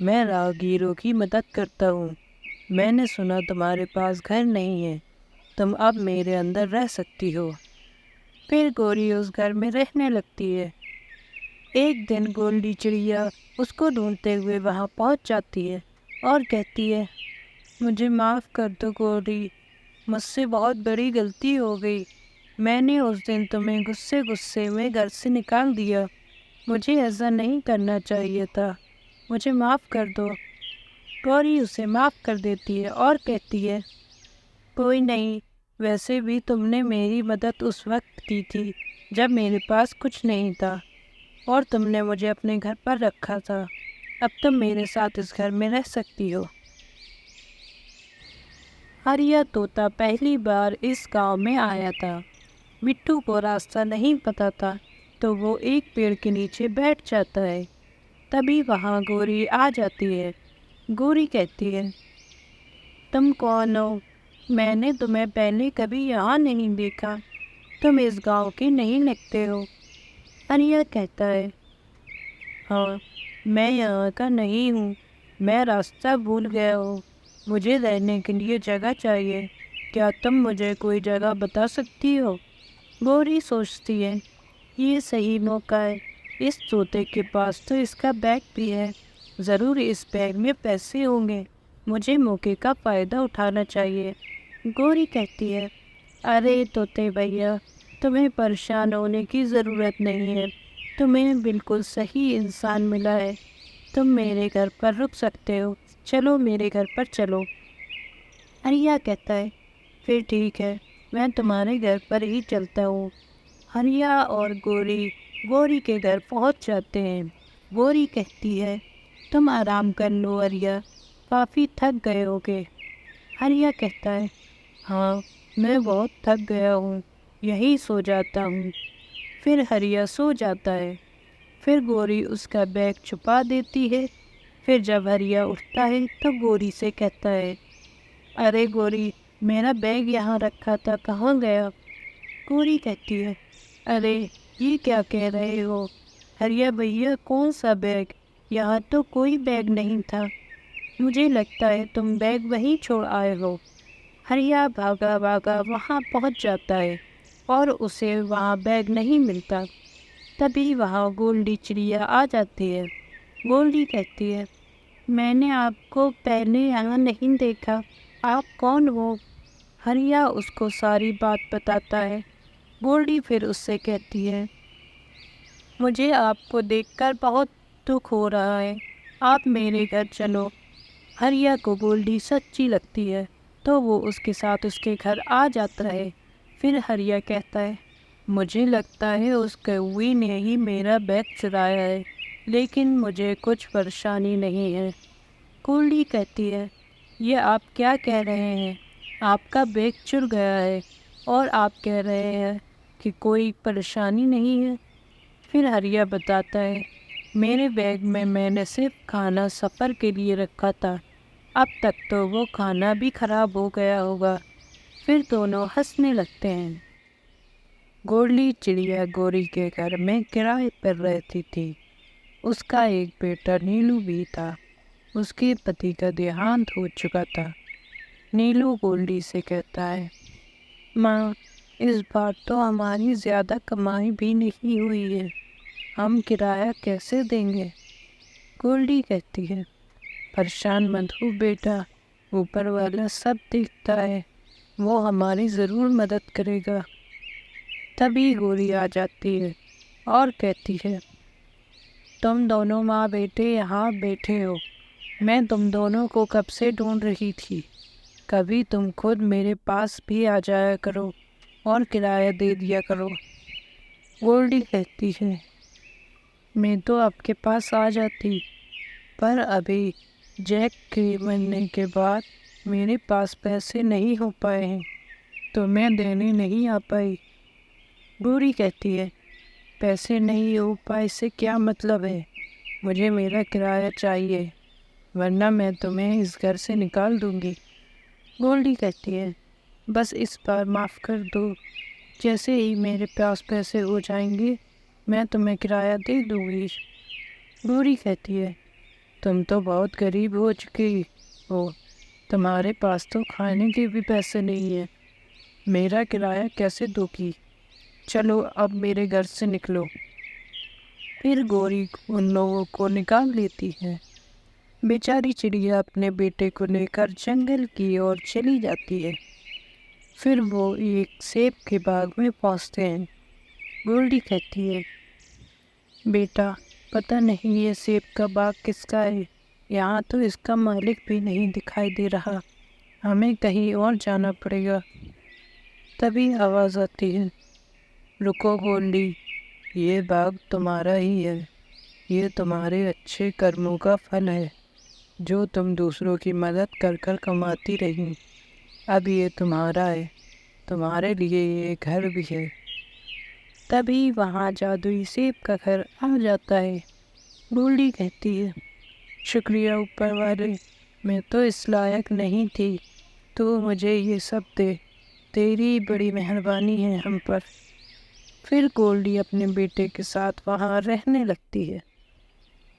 میں راہگیروں کی مدد کرتا ہوں۔ میں نے سنا تمہارے پاس گھر نہیں ہے، تم اب میرے اندر رہ سکتی ہو۔ پھر گوری اس گھر میں رہنے لگتی ہے۔ ایک دن گولڈی چڑیا اس کو ڈھونڈتے ہوئے وہاں پہنچ جاتی ہے اور کہتی ہے، مجھے معاف کر دو گوری، مجھ سے بہت بڑی غلطی ہو گئی۔ میں نے اس دن تمہیں غصے میں گھر سے نکال دیا، مجھے ایسا نہیں کرنا چاہیے تھا، مجھے معاف کر دو۔ گوری اسے معاف کر دیتی ہے اور کہتی ہے، کوئی نہیں، ویسے بھی تم نے میری مدد اس وقت کی تھی جب میرے پاس کچھ نہیں تھا اور تم نے مجھے اپنے گھر پر رکھا تھا، اب تم میرے ساتھ اس گھر میں رہ سکتی ہو۔ ہریا طوطا پہلی بار اس گاؤں میں آیا تھا۔ مٹھو کو راستہ نہیں پتا تھا تو وہ ایک پیڑ کے نیچے بیٹھ جاتا ہے۔ تبھی وہاں گوری آ جاتی ہے۔ گوری کہتی ہے، تم کون ہو؟ میں نے تمہیں پہلے کبھی یہاں نہیں دیکھا، تم اس گاؤں کے نہیں لگتے ہو۔ ہریا کہتا ہے، ہاں، میں یہاں کا نہیں ہوں، میں راستہ بھول گیا ہوں، مجھے رہنے کے لیے جگہ چاہیے، کیا تم مجھے کوئی جگہ بتا سکتی ہو؟ گوری سوچتی ہے، یہ صحیح موقع ہے، اس طوطے کے پاس تو اس کا بیگ بھی ہے، ضرور اس بیگ میں پیسے ہوں گے، مجھے موقع کا فائدہ اٹھانا چاہیے۔ گوری کہتی ہے، ارے طوطے بھیا، تمہیں پریشان ہونے کی ضرورت نہیں ہے، تمہیں بالکل صحیح انسان ملا ہے، تم میرے گھر پر رک سکتے ہو، چلو میرے گھر پر چلو۔ ہریا کہتا ہے، پھر ٹھیک ہے، میں تمہارے گھر پر ہی چلتا ہوں۔ ہریا اور گوری کے گھر پہنچ جاتے ہیں۔ گوری کہتی ہے، تم آرام کر لو ہریا، کافی تھک گئے ہوگے۔ ہریا کہتا ہے، ہاں، میں بہت تھک گیا ہوں، یہی سو جاتا ہوں۔ پھر ہریا سو جاتا ہے۔ پھر گوری اس کا بیگ چھپا دیتی ہے۔ پھر جب ہریا اٹھتا ہے تو گوری سے کہتا ہے، ارے گوری، میرا بیگ یہاں رکھا تھا، کہاں گیا؟ گوری کہتی ہے، ارے یہ کیا کہہ رہے ہو ہریا بھیا، کون سا بیگ؟ یہاں تو کوئی بیگ نہیں تھا، مجھے لگتا ہے تم بیگ وہیں چھوڑ آئے ہو۔ ہریا بھاگا وہاں پہنچ جاتا ہے اور اسے وہاں بیگ نہیں ملتا۔ تبھی وہاں گولڈی چڑیا آ جاتی ہے۔ گولڈی کہتی ہے، میں نے آپ کو پہلے یہاں نہیں دیکھا، آپ کون ہو؟ ہریا اس کو ساری بات بتاتا ہے۔ گولڈی پھر اس سے کہتی ہے، مجھے آپ کو دیکھ کر بہت دکھ ہو رہا ہے، آپ میرے گھر چلو۔ ہریا کو گولڈی سچی لگتی ہے تو وہ اس کے ساتھ اس کے گھر آ جاتا ہے۔ پھر ہریا کہتا ہے، مجھے لگتا ہے اس کوئی نے ہی میرا بیگ چرایا ہے، لیکن مجھے کچھ پریشانی نہیں ہے۔ گولڈی کہتی ہے، یہ آپ کیا کہہ رہے ہیں؟ آپ کا بیگ چر گیا ہے اور آپ کہہ رہے ہیں کہ کوئی پریشانی نہیں ہے۔ پھر ہریا بتاتا ہے، میرے بیگ میں نے صرف کھانا سفر کے لیے رکھا تھا، اب تک تو وہ کھانا بھی خراب ہو گیا ہوگا۔ پھر دونوں ہنسنے لگتے ہیں۔ گولڈی چڑیا گوری کے گھر میں کرائے پر رہتی تھی۔ اس کا ایک بیٹا نیلو بھی تھا۔ اس کے پتی کا دیہانت ہو چکا تھا۔ نیلو گولڈی سے کہتا ہے، ماں، اس بار تو ہماری زیادہ کمائی بھی نہیں ہوئی ہے، ہم کرایہ کیسے دیں گے؟ گولڈی کہتی ہے، پریشان مت ہو بیٹا، اوپر والا سب دیکھتا ہے، وہ ہماری ضرور مدد کرے گا۔ تبھی گوری آ جاتی ہے اور کہتی ہے، تم دونوں ماں بیٹے یہاں بیٹھے ہو، میں تم دونوں کو کب سے ڈھونڈ رہی تھی، کبھی تم خود میرے پاس بھی آ جایا کرو اور کرایہ دے دیا کرو۔ گولڈی کہتی ہے، میں تو آپ کے پاس آ جاتی، پر ابھی جیک کے مرنے کے بعد میرے پاس پیسے نہیں ہو پائے ہیں تو میں دینے نہیں آ پائی۔ گوری کہتی ہے، پیسے نہیں ہو پائے سے کیا مطلب ہے؟ مجھے میرا کرایہ چاہیے، ورنہ میں تمہیں اس گھر سے نکال دوں گی۔ گولڈی کہتی ہے، بس اس بار معاف کر دو، جیسے ہی میرے پاس پیسے ہو جائیں گے میں تمہیں کرایہ دے دوں گی۔ گوری کہتی ہے، تم تو بہت غریب ہو چکی ہو، تمہارے پاس تو کھانے کے بھی پیسے نہیں ہیں، میرا کرایہ کیسے دو گی؟ چلو اب میرے گھر سے نکلو۔ پھر گوری ان لوگوں کو نکال لیتی ہے۔ بیچاری چڑیا اپنے بیٹے کو لے کر جنگل کی اور چلی جاتی ہے۔ پھر وہ ایک سیب کے باغ میں پہنچتے ہیں۔ گولڈی کہتی ہے، بیٹا پتہ نہیں یہ سیب کا باغ کس کا ہے، یہاں تو اس کا مالک بھی نہیں دکھائی دے رہا، ہمیں کہیں اور جانا پڑے گا۔ تبھی آواز آتی ہے، رکو گولڈی، یہ باغ تمہارا ہی ہے، یہ تمہارے اچھے کرموں کا پھل ہے جو تم دوسروں کی مدد کر کر کماتی رہی، اب یہ تمہارا ہے، تمہارے لیے یہ گھر بھی ہے۔ تبھی وہاں جادوئی سیب کا گھر آ جاتا ہے۔ گولڈی کہتی ہے، شکریہ اوپر والے، میں تو اس لائق نہیں تھی، تو مجھے یہ سب دے، تیری بڑی مہربانی ہے ہم پر۔ پھر گولڈی اپنے بیٹے کے ساتھ وہاں رہنے لگتی ہے۔